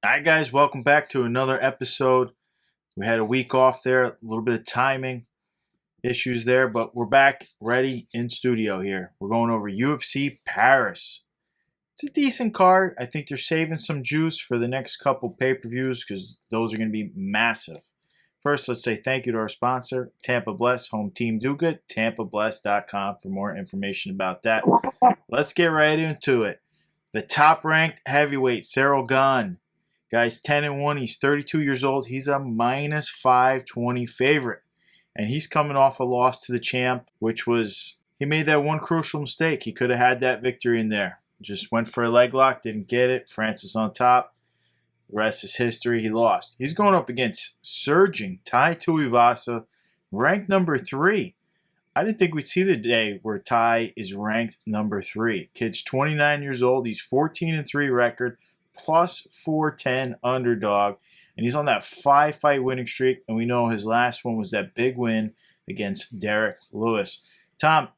All right, guys, welcome back to another episode. We had a week off there, a little bit of timing issues there, but we're back ready in studio here. We're going over UFC Paris. It's a decent card. I think they're saving some juice for the next couple pay-per-views because those are going to be massive. First, let's say thank you to our sponsor, Tampa Bless, Home Team Do Good, TampaBless.com for more information about that. Let's get right into it. The top-ranked heavyweight, Cyril Gane. Guy's 10-1. He's 32 years old. He's a minus 520 favorite. And he's coming off a loss to the champ, which was, he made that one crucial mistake. He could have had that victory in there. Just went for a leg lock, didn't get it. Francis on top. The rest is history. He lost. He's going up against surging Tai Tuivasa, ranked number 3. I didn't think we'd see the day where Tai is ranked number 3. Kid's 29 years old. He's 14-3 record. Plus 410 underdog, and he's on that 5-fight winning streak, and we know his last one was that big win against Derek Lewis. Tom,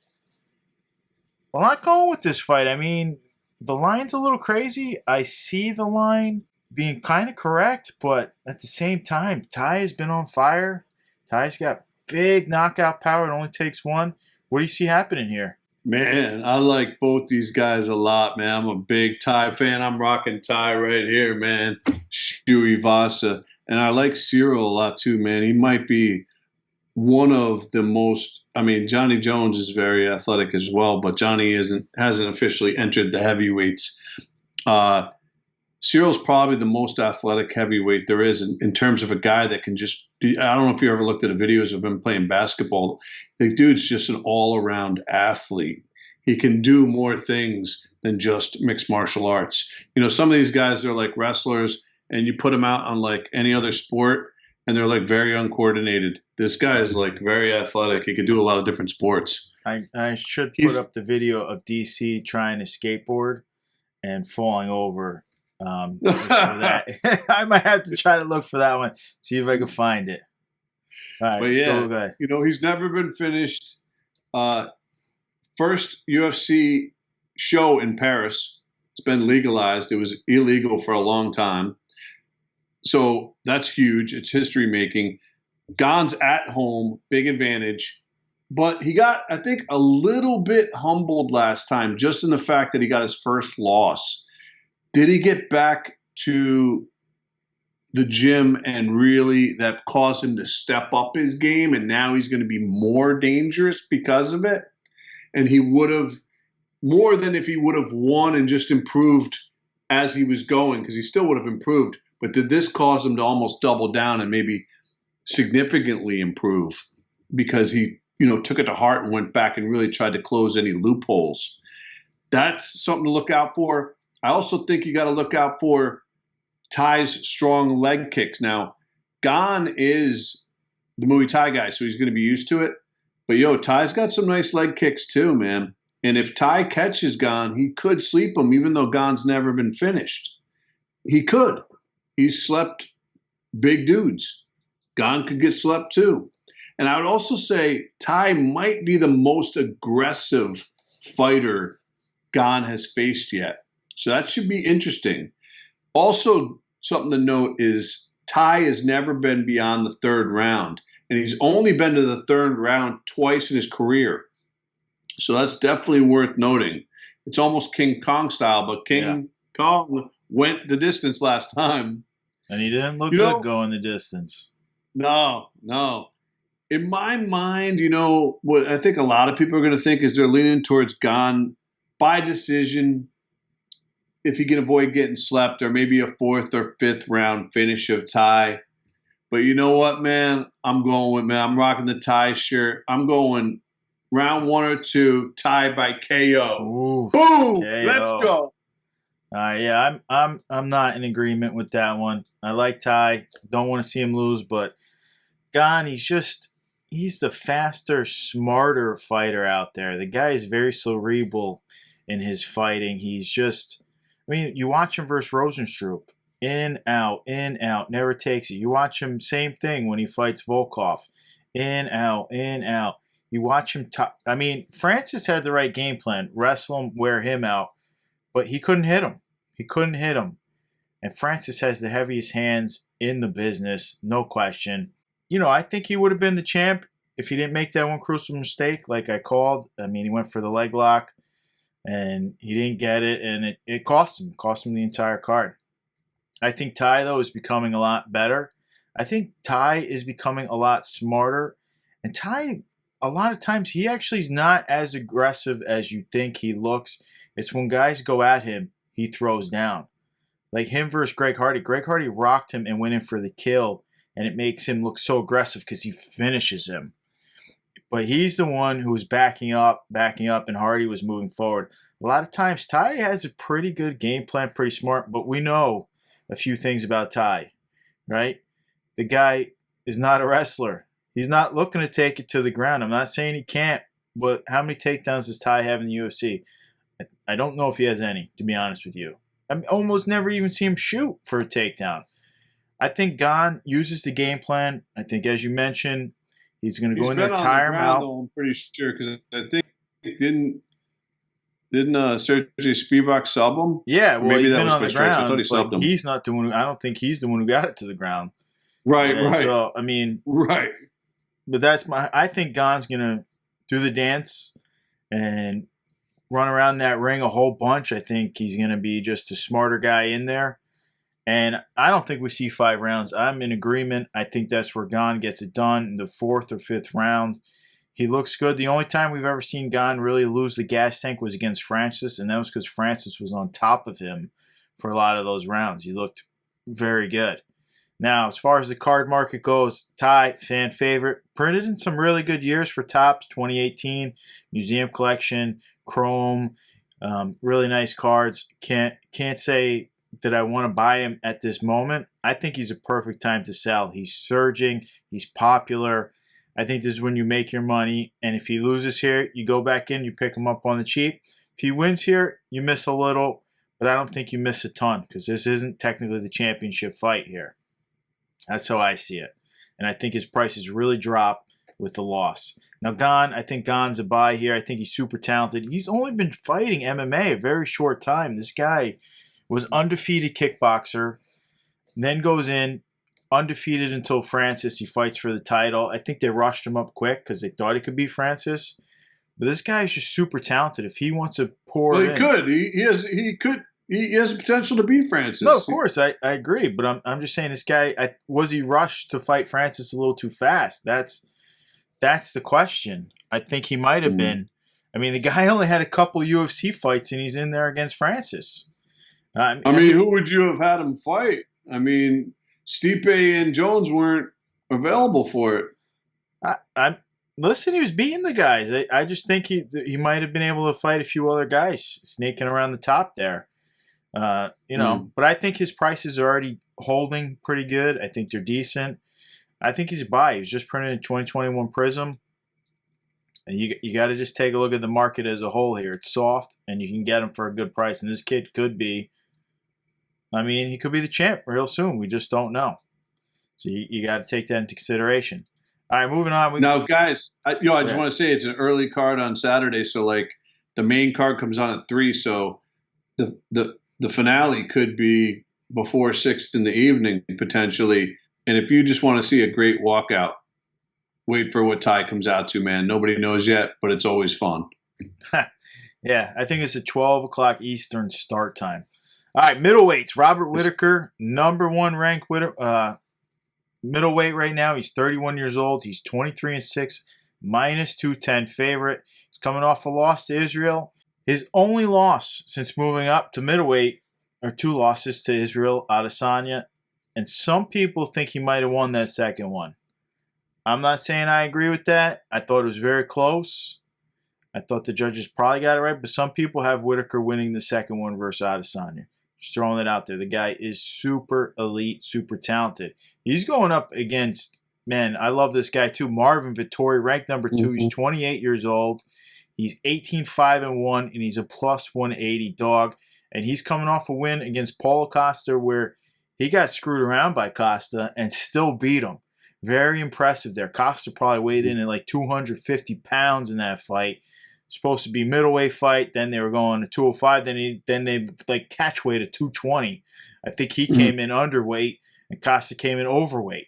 I'm not going with this fight. I mean, the line's a little crazy. I see the line being kind of correct, but at the same time, Tai has been on fire. Tai's got big knockout power. It only takes one. What do you see happening here? Man, I like both these guys a lot, man. I'm a big Tai fan. I'm rocking Tai right here, man. Shui Vasa. And I like Cyril a lot too, man. He might be one of the most, I mean, Johnny Jones is very athletic as well, but Johnny hasn't officially entered the heavyweights. Cyril's probably the most athletic heavyweight there is in terms of a guy that can just, I don't know if you ever looked at the videos of him playing basketball. The dude's just an all-around athlete. He can do more things than just mixed martial arts. You know, some of these guys, they're like wrestlers, and you put them out on like any other sport, and they're like very uncoordinated. This guy is like very athletic. He can do a lot of different sports. I should put up the video of DC trying to skateboard and falling over. For that. I might have to try to look for that one, see if I can find it. All right, but yeah, you know, he's never been finished. First UFC show in Paris. It's been legalized. It was illegal for a long time. So that's huge. It's history making. Gane's at home, big advantage. But he got, I think, a little bit humbled last time, just in the fact that he got his first loss. Did he get back to the gym and really that caused him to step up his game, and now he's going to be more dangerous because of it? And he would have, more than if he would have won and just improved as he was going, because he still would have improved. But did this cause him to almost double down and maybe significantly improve because he, you know, took it to heart and went back and really tried to close any loopholes? That's something to look out for. I also think you got to look out for Tai's strong leg kicks. Now, Gane is the Muay Thai guy, so he's going to be used to it. But, Tai's got some nice leg kicks too, man. And if Tai catches Gane, he could sleep him, even though Gane's never been finished. He could. He's slept big dudes. Gane could get slept too. And I would also say Tai might be the most aggressive fighter Gane has faced yet. So that should be interesting. Also, something to note is Tai has never been beyond the third round, and he's only been to the third round twice in his career. So that's definitely worth noting. It's almost King Kong style, but King Kong went the distance last time. And he didn't look good going the distance. No. In my mind, what I think a lot of people are going to think is they're leaning towards Gane by decision, if he can avoid getting slept, or maybe a 4th or 5th round finish of Tai. But you know what, man? I'm rocking the Tai shirt. I'm going round 1 or 2, Tai by KO. Ooh, boom! KO. Let's go. Yeah, I'm not in agreement with that one. I like Tai. Don't want to see him lose, but Gane, he's the faster, smarter fighter out there. The guy is very cerebral in his fighting. He's just, I mean, you watch him versus Rosenstruck. In, out, never takes it. You watch him, same thing when he fights Volkov. In, out. You watch him, Francis had the right game plan. Wrestle him, wear him out. But he couldn't hit him. And Francis has the heaviest hands in the business, no question. I think he would have been the champ if he didn't make that one crucial mistake like I called. I mean, he went for the leg lock, and he didn't get it, and it cost him the entire card. I think Ty, though, is becoming a lot better. I think Ty is becoming a lot smarter. And Ty, a lot of times, he actually is not as aggressive as you think he looks. It's when guys go at him, he throws down. Like him versus Greg Hardy. Greg Hardy rocked him and went in for the kill, and it makes him look so aggressive because he finishes him. But he's the one who was backing up, and Hardy was moving forward. A lot of times, Ty has a pretty good game plan, pretty smart, but we know a few things about Ty, right? The guy is not a wrestler. He's not looking to take it to the ground. I'm not saying he can't, but how many takedowns does Ty have in the UFC? I don't know if he has any, to be honest with you. I almost never even see him shoot for a takedown. I think Gane uses the game plan. I think, as you mentioned, he's going to go in there, tire him out. Though, I'm pretty sure, because I think didn't Sergey Spivak sub him? Yeah, well, maybe he's that been was on the stretch. ground, I thought he subbed him. He's not the one. I don't think he's the one who got it to the ground. Right. So I mean, right. But I think Gane's going to do the dance and run around that ring a whole bunch. I think he's going to be just a smarter guy in there. And I don't think we see 5 rounds. I'm in agreement. I think that's where Gane gets it done in the 4th or 5th round. He looks good. The only time we've ever seen Gane really lose the gas tank was against Francis, and that was because Francis was on top of him for a lot of those rounds. He looked very good. Now, as far as the card market goes, Ty, fan favorite, printed in some really good years for Topps, 2018, Museum Collection, Chrome, really nice cards. Can't say that I want to buy him at this moment. I think he's a perfect time to sell. He's surging. He's popular. I think this is when you make your money. And if he loses here, you go back in, you pick him up on the cheap. If he wins here, you miss a little, but I don't think you miss a ton because this isn't technically the championship fight here. That's how I see it. And I think his prices really drop with the loss. Now, Gane, I think Gane's a buy here. I think he's super talented. He's only been fighting MMA a very short time. This guy was undefeated kickboxer, then goes in, undefeated until Francis. He fights for the title. I think they rushed him up quick because they thought he could beat Francis. But this guy is just super talented. If he wants to pour well, he in. Could. He has potential to beat Francis. No, of course, I agree. But I'm just saying this guy, was he rushed to fight Francis a little too fast? That's the question. I think he might have been. I mean, the guy only had a couple UFC fights, and he's in there against Francis. I mean, who would you have had him fight? I mean, Stipe and Jones weren't available for it. Listen, he was beating the guys. I just think he might have been able to fight a few other guys snaking around the top there. But I think his prices are already holding pretty good. I think they're decent. I think he's a buy. He was just printed in 2021 Prism. And you got to just take a look at the market as a whole here. It's soft, and you can get him for a good price. And this kid could be, he could be the champ real soon. We just don't know. So you got to take that into consideration. All right, moving on. Now, guys, I just want to say it's an early card on Saturday, so the main card comes on at 3, so the finale could be before 6 in the evening potentially. And if you just want to see a great walkout, wait for what Ty comes out to, man. Nobody knows yet, but it's always fun. Yeah, I think it's a 12 o'clock Eastern start time. All right, middleweights. Robert Whittaker, number 1 ranked middleweight right now. He's 31 years old. He's 23-6, minus 210 favorite. He's coming off a loss to Israel. His only loss since moving up to middleweight are 2 losses to Israel Adesanya. And some people think he might have won that second one. I'm not saying I agree with that. I thought it was very close. I thought the judges probably got it right, but some people have Whittaker winning the second one versus Adesanya. Just throwing it out there. The guy is super elite, super talented. He's going up against, man, I love this guy too, Marvin Vettori, ranked number 2. Mm-hmm. He's 28 years old. He's 18-5-1, and he's a plus 180 dog. And he's coming off a win against Paulo Costa where he got screwed around by Costa and still beat him. Very impressive there. Costa probably weighed in at like 250 pounds in that fight. supposed to be middleweight fight. Then they were going to 205. Then they like catch weight at 220. I think he came in underweight and Costa came in overweight.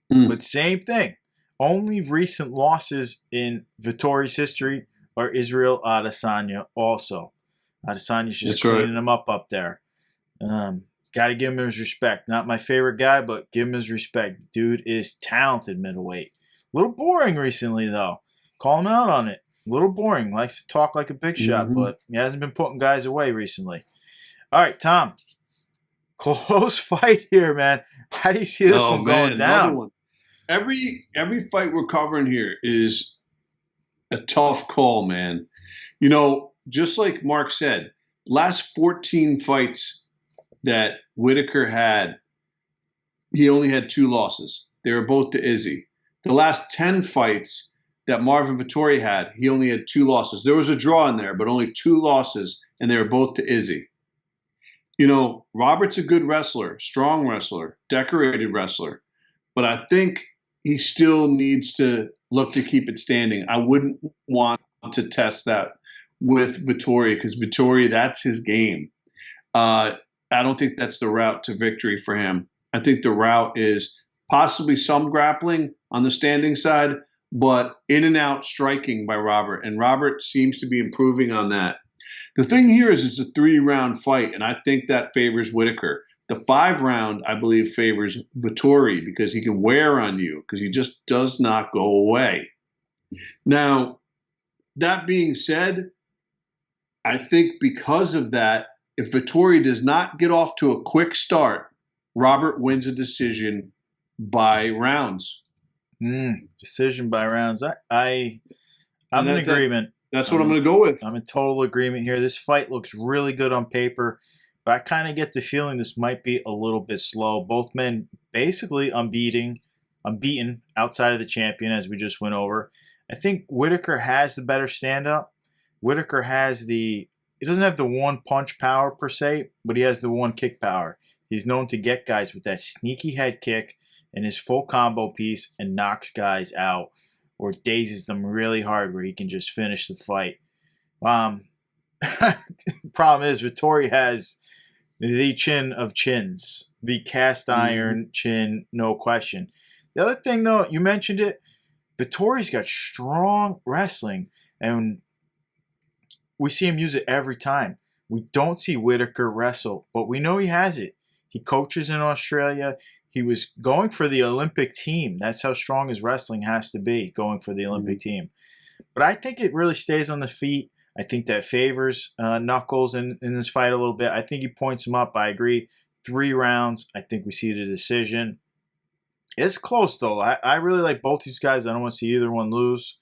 But same thing. Only recent losses in Vettori's history are Israel Adesanya also. Adesanya's just cleaning him up there. Got to give him his respect. Not my favorite guy, but give him his respect. Dude is talented middleweight. A little boring recently, though. Call him out on it. A little boring. Likes to talk like a big shot, but he hasn't been putting guys away recently. All right, Tom. Close fight here, man. How do you see this one going down? One. Every fight we're covering here is a tough call, man. You know, just like Mark said, last 14 fights that Whitaker had, he only had 2 losses. They were both to Izzy. The last 10 fights that Marvin Vettori had, he only had 2 losses. There was a draw in there, but only 2 losses, and they were both to Izzy. You know, Robert's a good wrestler, strong wrestler, decorated wrestler, but I think he still needs to look to keep it standing. I wouldn't want to test that with Vettori because Vettori, that's his game. I don't think that's the route to victory for him. I think the route is possibly some grappling on the standing side, but in and out striking by Robert, and Robert seems to be improving on that. The thing here is it's a 3-round fight, and I think that favors Whitaker. The 5-round, I believe, favors Vettori because he can wear on you because he just does not go away. Now, that being said, I think because of that, if Vettori does not get off to a quick start, Robert wins a decision by rounds. Decision by rounds. I'm in agreement. That's what I'm going to go with. I'm in total agreement here. This fight looks really good on paper, but I kind of get the feeling this might be a little bit slow. Both men basically unbeaten outside of the champion, as we just went over. I think Whitaker has the better stand-up. Whitaker has he doesn't have the one punch power per se, but he has the one kick power. He's known to get guys with that sneaky head kick and his full combo piece and knocks guys out or dazes them really hard where he can just finish the fight. Problem is, Vettori has the chin of chins, the cast iron chin, no question. The other thing, though, you mentioned it, Vettori's got strong wrestling, and we see him use it every time. We don't see Whitaker wrestle, but we know he has it. He coaches in Australia. He was going for the Olympic team. That's how strong his wrestling has to be, going for the Olympic team. But I think it really stays on the feet. I think that favors Knuckles in this fight a little bit. I think he points him up. I agree. 3 rounds. I think we see the decision. It's close, though. I really like both these guys. I don't want to see either one lose.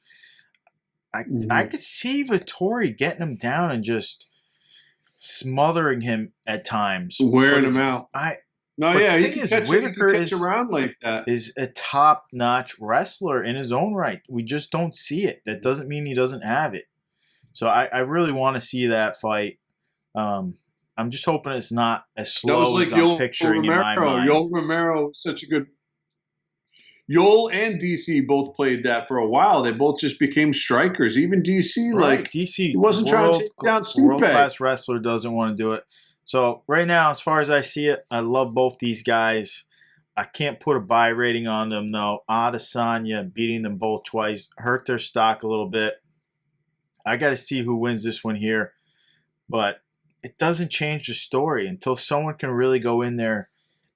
I could see Vettori getting him down and just smothering him at times. Wearing him out. He can catch around like that. Is a top-notch wrestler in his own right. We just don't see it. That doesn't mean he doesn't have it. So I really want to see that fight. I'm just hoping it's not as slow as I'm picturing in my mind. Yoel Romero, such a good... Yoel and DC both played that for a while. They both just became strikers. Even DC, DC, he wasn't trying to take down Stipe. World-class wrestler doesn't want to do it. So right now, as far as I see it, I love both these guys. I can't put a buy rating on them, though. Adesanya beating them both twice hurt their stock a little bit. I got to see who wins this one here. But it doesn't change the story until someone can really go in there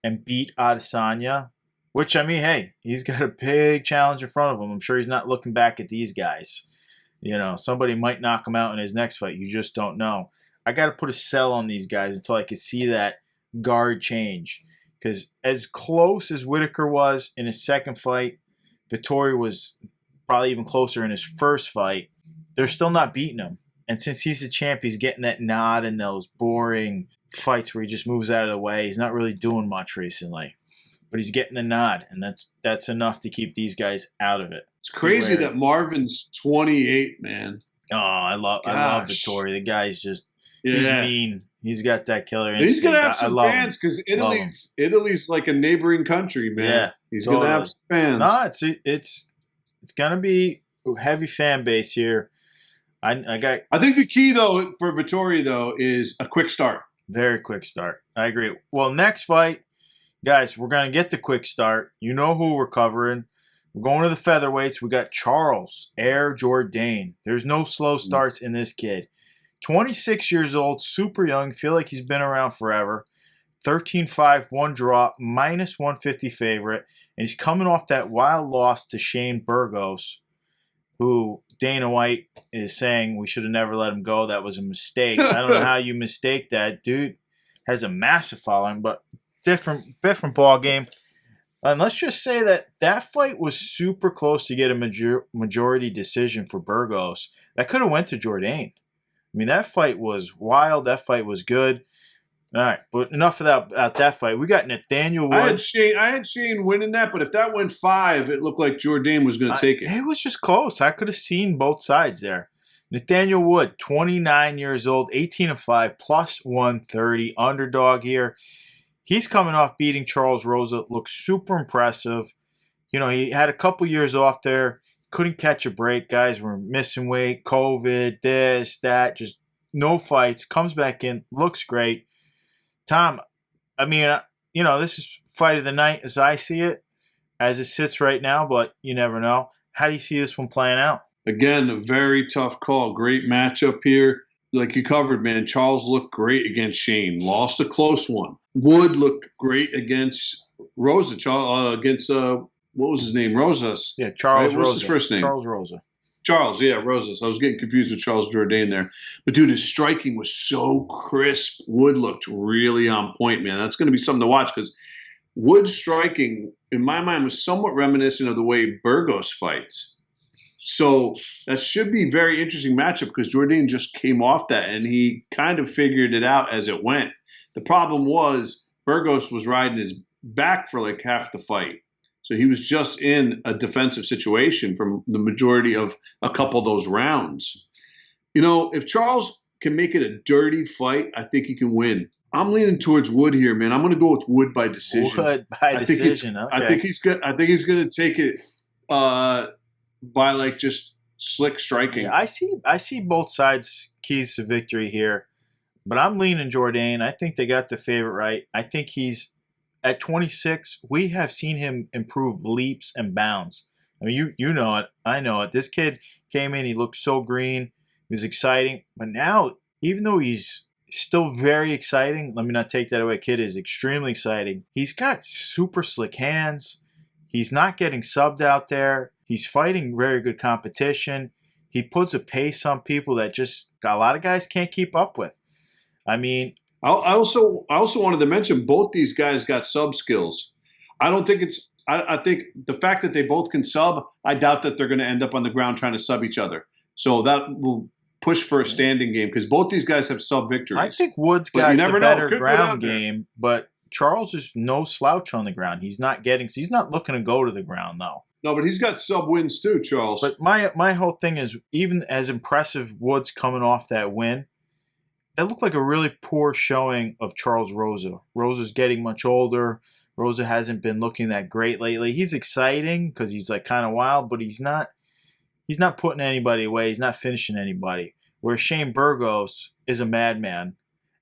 and beat Adesanya. Which, I mean, hey, he's got a big challenge in front of him. I'm sure he's not looking back at these guys. You know, somebody might knock him out in his next fight. You just don't know. I got to put a sell on these guys until I can see that guard change. Because as close as Whitaker was in his second fight, Vettori was probably even closer in his first fight. They're still not beating him. And since he's the champ, he's getting that nod in those boring fights where he just moves out of the way. He's not really doing much recently. But he's getting the nod, and that's enough to keep these guys out of it. It's crazy that Marvin's 28, man. Oh, I love Vettori. The guy's just he's mean. He's got that killer instinct. He's gonna have some fans because Italy's like a neighboring country, man. Yeah, he's gonna have some fans. No, it's gonna be a heavy fan base here. I think the key though for Vettori though is a quick start. Very quick start. I agree. Well, next fight, guys, we're going to get the quick start. You know who we're covering. We're going to the featherweights. We got Charles Air Jourdain. There's no slow starts in this kid. 26 years old, super young. Feel like he's been around forever. 13-5, one draw, minus 150 favorite. And he's coming off that wild loss to Shane Burgos, who Dana White is saying we should have never let him go. That was a mistake. I don't know how you mistake that. Dude has a massive following, but different ball game. And let's just say that fight was super close to get a majority decision for Burgos. That could have went to Jourdain. I mean, that fight was wild. That fight was good. All right, but enough of that about that fight. We got Nathaniel Wood. I had Shane winning that, but if that went 5, it looked like Jourdain was going to take it. It was just close. I could have seen both sides there. Nathaniel Wood, 29 years old, 18-5, plus 130, underdog here. He's coming off beating Charles Rosa. Looks super impressive. You know, he had a couple years off there. Couldn't catch a break. Guys were missing weight, COVID, this, that, just no fights. Comes back in, looks great. Tom, I mean, you know, this is fight of the night as I see it, as it sits right now, but you never know. How do you see this one playing out? Again, a very tough call. Great matchup here. Like you covered, man, Charles looked great against Shane. Lost a close one. Wood looked great against Rosa. Against, what was his name? Rosas. Yeah, Charles right? Rosa. What's his first name? Charles Rosa. Charles, yeah, Rosas. I was getting confused with Charles Jourdain there. But, dude, his striking was so crisp. Wood looked really on point, man. That's going to be something to watch because Wood's striking, in my mind, was somewhat reminiscent of the way Burgos fights. So that should be a very interesting matchup because Jourdain just came off that and he kind of figured it out as it went. The problem was Burgos was riding his back for like half the fight. So he was just in a defensive situation from the majority of a couple of those rounds. You know, if Charles can make it a dirty fight, I think he can win. I'm leaning towards Wood here, man. I'm going to go with Wood by decision. Wood by decision. Okay. I think he's going to take it by like just slick striking. Yeah, I see both sides keys to victory here, but I'm leaning Jourdain. I think they got the favorite right. I think he's at 26. We have seen him improve leaps and bounds. I mean, you know it. I know it. This kid came in. He looked so green. He was exciting. But now, even though he's still very exciting, let me not take that away. Kid is extremely exciting. He's got super slick hands. He's not getting subbed out there. He's fighting very good competition. He puts a pace on people that just a lot of guys can't keep up with. I mean, I also wanted to mention both these guys got sub skills. I don't think it's. I think the fact that they both can sub, I doubt that they're going to end up on the ground trying to sub each other. So that will push for a standing game because both these guys have sub victories. I think Wood's got the better ground game, but Charles is no slouch on the ground. He's not looking to go to the ground though. No, but he's got sub wins too, Charles. But my whole thing is, even as impressive Wood's coming off that win, that looked like a really poor showing of Charles Rosa. Rosa's getting much older. Rosa hasn't been looking that great lately. He's exciting because he's like kind of wild, but he's not putting anybody away. He's not finishing anybody. Where Shane Burgos is a madman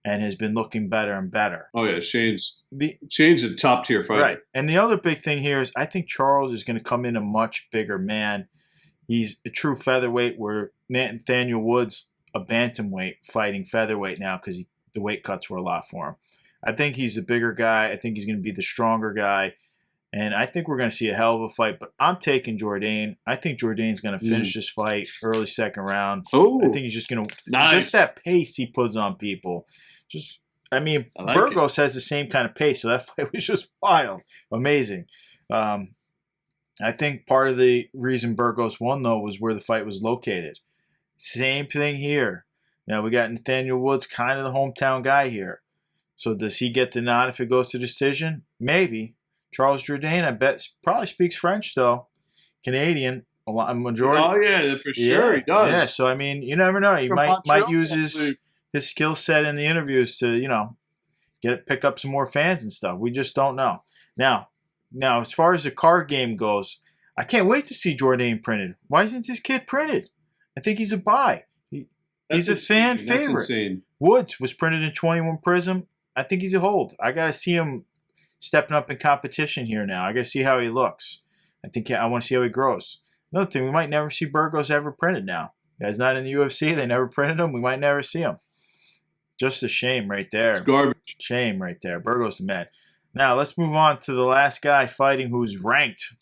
and has been looking better and better. Oh yeah, Shane's a top tier fighter. Right. And the other big thing here is I think Charles is going to come in a much bigger man. He's a true featherweight where Nathaniel Wood's a bantamweight fighting featherweight now because the weight cuts were a lot for him. I think he's a bigger guy. I think he's going to be the stronger guy. And I think we're going to see a hell of a fight. But I'm taking Jourdain. I think Jourdain's going to finish this fight early second round. Oh, I think he's just going to just that pace he puts on people. Burgos has the same kind of pace, so that fight was just wild, amazing. I think part of the reason Burgos won though was where the fight was located. Same thing here. Now we got Nathaniel Woods, kind of the hometown guy here. So does he get the nod if it goes to decision? Maybe. Charles Jourdain, I bet, probably speaks French though. Canadian, a majority. Oh yeah, for sure he does. Yeah, so I mean, you never know. He might use his skill set in the interviews to pick up some more fans and stuff. We just don't know. Now as far as the card game goes, I can't wait to see Jourdain printed. Why isn't this kid printed? I think he's a buy. He's a fan insane. That's favorite. insane. Woods was printed in 21 Prism. I think he's a hold. I got to see him stepping up in competition here now. I got to see how he looks. I want to see how he grows. Another thing, we might never see Burgos ever printed now. Guy's not in the UFC. They never printed him. We might never see him. Just a shame right there. It's garbage. Shame right there. Burgos the man. Now let's move on to the last guy fighting who's ranked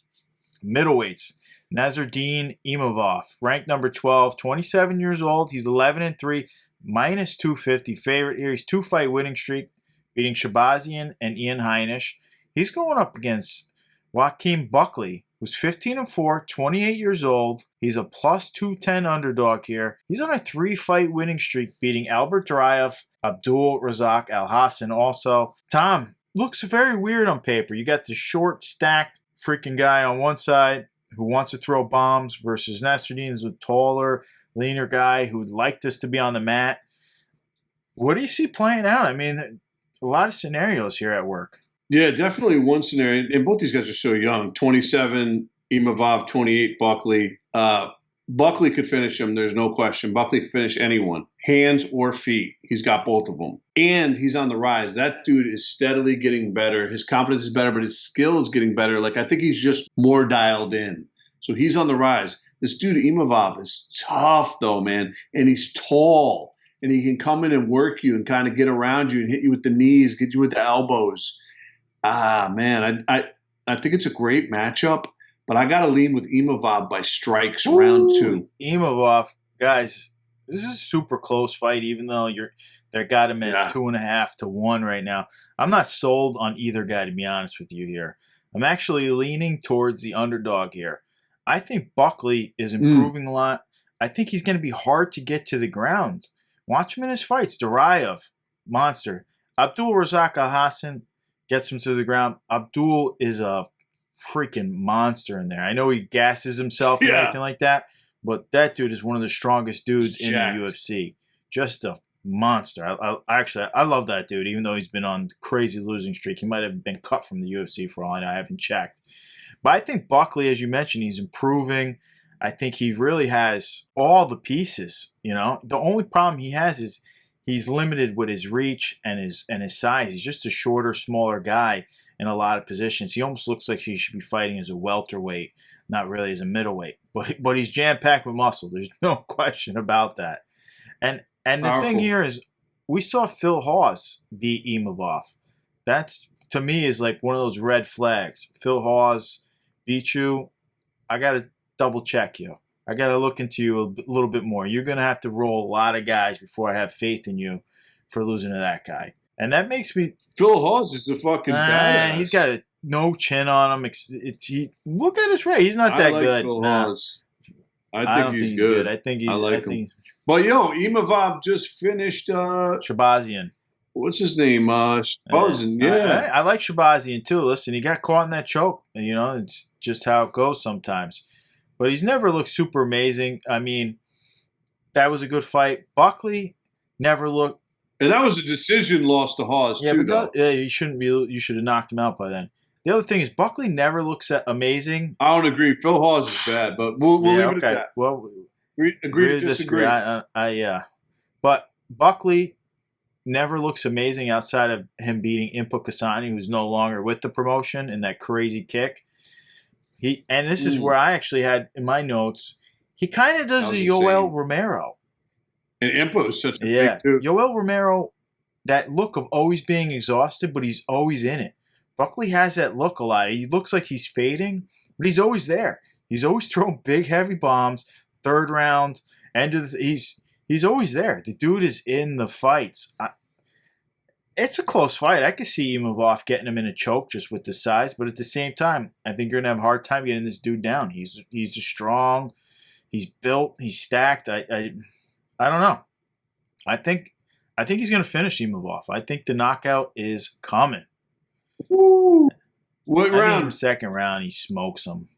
middleweights. Nasruddin Imavov, ranked number 12, 27 years old. He's 11-3, minus 250. Favorite here. He's 2-fight winning streak, beating Shabazian and Ian Heinisch. He's going up against Joaquin Buckley, who's 15-4, 28 years old. He's a plus 210 underdog here. He's on a 3-fight winning streak, beating Albert Duraev, Abdul Razak Al Hassan also. Tom, looks very weird on paper. You got the short, stacked freaking guy on one side who wants to throw bombs versus Nasruddin is a taller, leaner guy who'd like this to be on the mat. What do you see playing out? I mean, a lot of scenarios here at work. Yeah, definitely one scenario. And both these guys are so young. 27, Imavov, 28, Buckley. Buckley could finish him. There's no question. Buckley could finish anyone, hands or feet. He's got both of them. And he's on the rise. That dude is steadily getting better. His confidence is better, but his skill is getting better. Like, I think he's just more dialed in. So he's on the rise. This dude, Imavov, is tough, though, man. And he's tall. And he can come in and work you and kind of get around you and hit you with the knees, get you with the elbows. Man, I think it's a great matchup. But I got to lean with Imavov by strikes round 2. Imavov, guys, this is a super close fight, even though they got him at 2.5 to 1 right now. I'm not sold on either guy, to be honest with you here. I'm actually leaning towards the underdog here. I think Buckley is improving a lot. I think he's going to be hard to get to the ground. Watch him in his fights. Duraev, monster. Abdul Razak Al Hassan gets him to the ground. Abdul is a freaking monster in there. I know he gasses himself and everything like that, but that dude is one of the strongest dudes in the UFC. Just a monster. I love that dude, even though he's been on a crazy losing streak. He might have been cut from the UFC for all I know. I haven't checked. But I think Buckley, as you mentioned, he's improving. I think he really has all the pieces. You know, the only problem he has is he's limited with his reach and his size. He's just a shorter, smaller guy in a lot of positions. He almost looks like he should be fighting as a welterweight, not really as a middleweight. But he's jam-packed with muscle. There's no question about that. And the thing here is, we saw Phil Hawes beat Imavov. That's, to me, is like one of those red flags. Phil Hawes beat you. I got to double check you. I got to look into you a little bit more. You're going to have to roll a lot of guys before I have faith in you for losing to that guy. And that makes me... Phil Hawes is a fucking badass. He's got no chin on him. Look at his rate. He's not that good. Phil Hawes. I don't think he's good. I think he's... But, Imavov just finished... Shabazian. What's his name? Shabazian, yeah. I like Shabazian, too. Listen, he got caught in that choke. You know, it's just how it goes sometimes. But he's never looked super amazing. I mean, that was a good fight. Buckley never looked... And that was a decision loss to Hawes, too, though. You shouldn't be. You should have knocked him out by then. The other thing is Buckley never looks amazing. I don't agree. Phil Hawes is bad, but we'll leave it at that. Well, agree to disagree. But Buckley never looks amazing outside of him beating Impa Kasani, who's no longer with the promotion, in that crazy kick. This is where I actually had in my notes. He kind of does the Yoel Romero. And Impa is such a big dude. Yoel Romero, that look of always being exhausted, but he's always in it. Buckley has that look a lot. He looks like he's fading, but he's always there. He's always throwing big, heavy bombs. Third round, he's always there. The dude is in the fights. It's a close fight. I could see Imavov getting him in a choke just with the size, but at the same time, I think you're gonna have a hard time getting this dude down. He's strong. He's built. He's stacked. I don't know. I think he's going to finish Imavov. I think the knockout is coming. Woo! What round? I think in the second round he smokes him.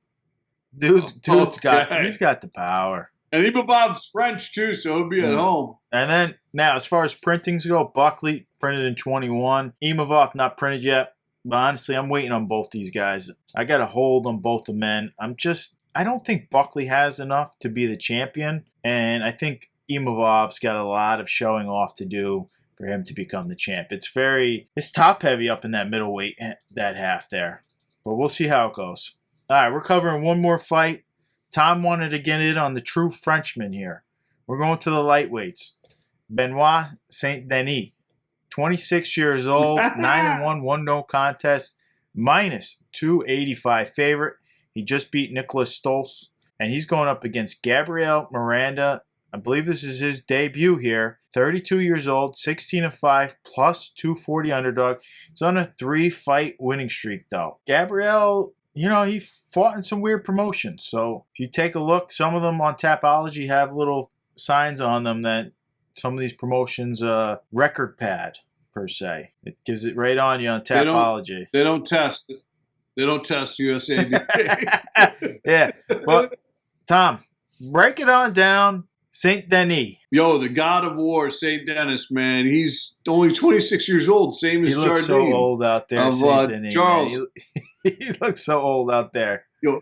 He's got the power. And Imavov's French too, so he'll be at home. And then now, as far as printings go, Buckley printed in 21. Imavov not printed yet. But honestly, I'm waiting on both these guys. I got a hold on both the men. I don't think Buckley has enough to be the champion, and I think Imovov's got a lot of showing off to do for him to become the champ. It's top heavy up in that middleweight, that half there. But we'll see how it goes. All right, we're covering one more fight. Tom wanted to get in on the true Frenchman here. We're going to the lightweights. Benoit Saint Denis, 26 years old, 9-1, one no contest, minus 285 favorite. He just beat Nicholas Stoltz, and he's going up against Gabriel Miranda. I believe this is his debut here. 32 years old, 16-5, plus 240 underdog. He's on a 3-fight winning streak, though. Gabriel, he fought in some weird promotions. So if you take a look, some of them on Tapology have little signs on them that some of these promotions record pad, per se. It gives it right on you on Tapology. They don't test. They don't test USA. Yeah. Well, Tom, break it on down. Saint Denis. Yo, the God of War, Saint Denis, man. He's only 26 years old, same as Jardine. He looks so old out there, Saint Denis. Charles. He looks so old out there. Yo,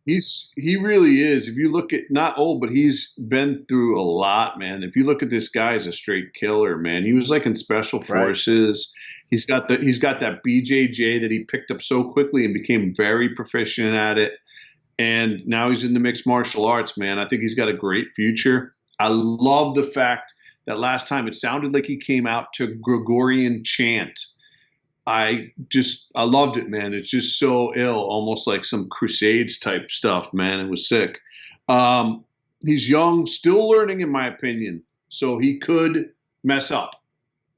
he really is. If you look at, not old, but he's been through a lot, man. If you look at this guy as a straight killer, man. He was like in special forces. Right. He's got that BJJ that he picked up so quickly and became very proficient at it. And now he's in the mixed martial arts, man. I think he's got a great future. I love the fact that last time it sounded like he came out to Gregorian chant. I loved it, man. It's just so ill, almost like some Crusades type stuff, man. It was sick. He's young, still learning, in my opinion. So he could mess up.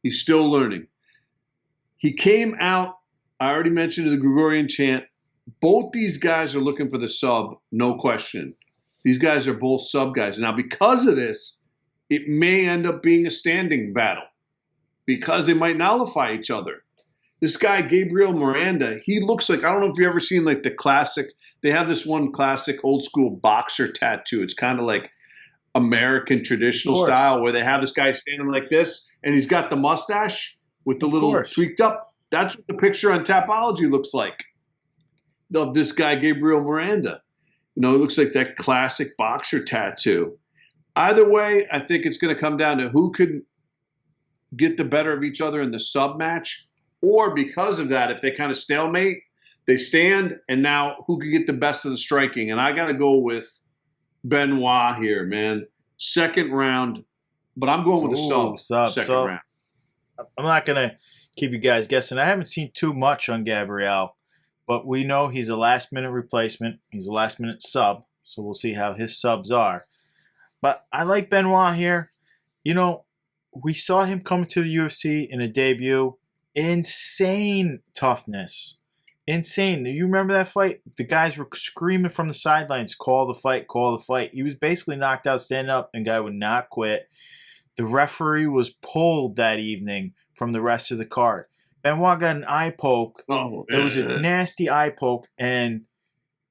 He's still learning. He came out, I already mentioned the Gregorian chant. Both these guys are looking for the sub, no question. These guys are both sub guys. Now, because of this, it may end up being a standing battle because they might nullify each other. This guy, Gabriel Miranda, he looks like, I don't know if you've ever seen like the classic, they have this one classic old school boxer tattoo. It's kind of like American traditional style where they have this guy standing like this and he's got the mustache with the little tweaked up. That's what the picture on Tapology looks like. Of this guy, Gabriel Miranda. It looks like that classic boxer tattoo. Either way, I think it's going to come down to who could get the better of each other in the sub match, or because of that, if they kind of stalemate, they stand, and now who could get the best of the striking? And I got to go with Benoit here, man. Second round, but I'm going with the second round. I'm not going to keep you guys guessing. I haven't seen too much on Gabriel. But we know he's a last-minute replacement. He's a last-minute sub, so we'll see how his subs are. But I like Benoit here. We saw him come to the UFC in a debut. Insane toughness. Insane. Do you remember that fight? The guys were screaming from the sidelines, call the fight, call the fight. He was basically knocked out, standing up, and the guy would not quit. The referee was pulled that evening from the rest of the card. Benoit got an eye poke. It was a nasty eye poke, and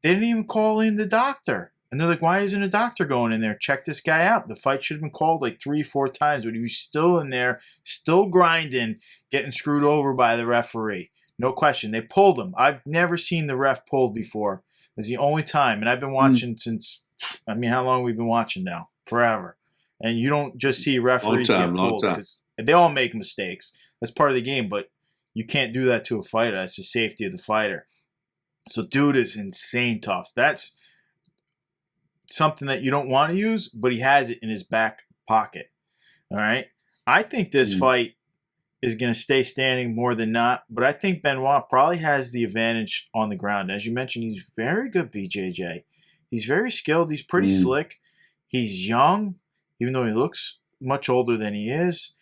they didn't even call in the doctor. And they're like, why isn't a doctor going in there? Check this guy out. The fight should have been called like 3-4 times, but he was still in there, still grinding, getting screwed over by the referee. No question. They pulled him. I've never seen the ref pulled before. It's the only time. And I've been watching since, how long we've been watching now? Forever. And you don't just see referees get pulled. Because they all make mistakes. That's part of the game, but you can't do that to a fighter. That's the safety of the fighter. So dude is insane tough. That's something that you don't want to use, but he has it in his back pocket. All right? I think this fight is going to stay standing more than not, but I think Benoit probably has the advantage on the ground. As you mentioned, he's very good BJJ. He's very skilled. He's pretty slick. He's young, even though he looks much older than he is.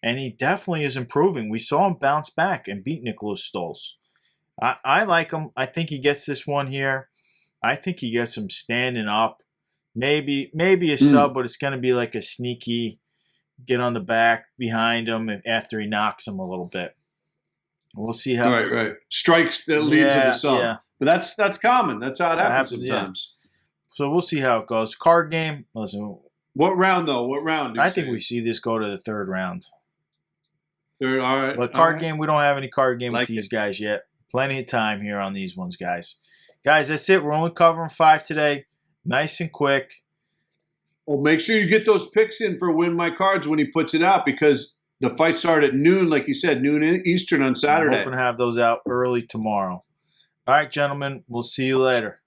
And he definitely is improving. We saw him bounce back and beat Nicholas Stoltz. I like him. I think he gets this one here. I think he gets him standing up. Maybe a sub, but it's going to be like a sneaky get on the back behind him after he knocks him a little bit. We'll see how. Right. Strikes that leads to the sub. Yeah. But that's common. That's how it happens sometimes. Yeah. So we'll see how it goes. Card game. Listen. What round though? What round? I think we see this go to the third round. Third, all right. But card game, we don't have any card game with these guys yet. Plenty of time here on these ones, guys. Guys, that's it. We're only covering 5 today. Nice and quick. Well, make sure you get those picks in for Win My Cards when he puts it out, because the fight started at noon, like you said, noon Eastern on I'm Saturday. hoping to have those out early tomorrow. All right, gentlemen. We'll see you later.